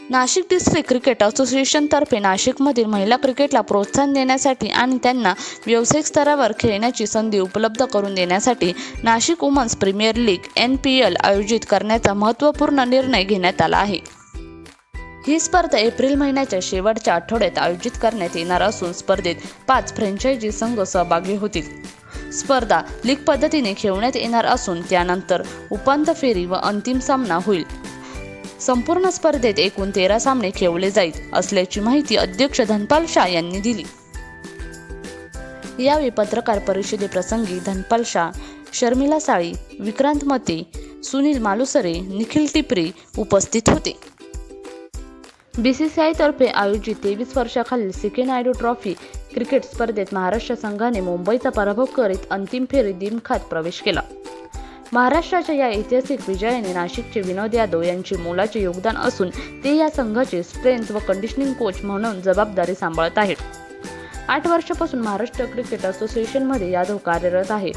Nashik district cricket असोसिएशनतर्फे नाशिकमधील महिला क्रिकेटला प्रोत्साहन देण्यासाठी आणि त्यांना व्यावसायिक स्तरावर खेळण्याची संधी उपलब्ध करून देण्यासाठी Nashik women's premier league NPL आयोजित करण्याचा महत्त्वपूर्ण निर्णय घेण्यात आला आहे. ही स्पर्धा एप्रिल महिन्याच्या शेवटच्या आठवड्यात आयोजित करण्यात येणार असून स्पर्धेत 5 फ्रँचायझी संघ सहभागी होतील. स्पर्धा लीग पद्धतीने खेळवण्यात येणार असून त्यानंतर उपांत्य फेरी व अंतिम सामना होईल. संपूर्ण स्पर्धेत एकूण 13 सामने खेळवले जाईल असल्याची माहिती अध्यक्ष धनपाल शाह यांनी दिली. यावेळी पत्रकार परिषदेप्रसंगी धनपाल शाह, शर्मिला साळी, विक्रांत मते, सुनील मालुसरे, निखिल टिपरे उपस्थित होते. BCCI तर्फे आयोजित 23 वर्षाखालील CK नायडू ट्रॉफी क्रिकेट स्पर्धेत महाराष्ट्र संघाने मुंबईचा पराभव करीत अंतिम फेरीत दिनखात प्रवेश केला. महाराष्ट्राच्या या ऐतिहासिक विजयाने नाशिकचे विनोद यादव यांचे मोलाचे योगदान असून ते या संघाचे स्ट्रेंथ व कंडिशनिंग कोच म्हणून जबाबदारी सांभाळत आहेत. 8 वर्षापासून महाराष्ट्र क्रिकेट असोसिएशनमध्ये यादव कार्यरत आहेत.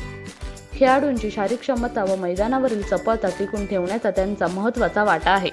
खेळाडूंची शारीरिक क्षमता व मैदानावरील चपळता टिकून ठेवण्याचा त्यांचा महत्त्वाचा वाटा आहे.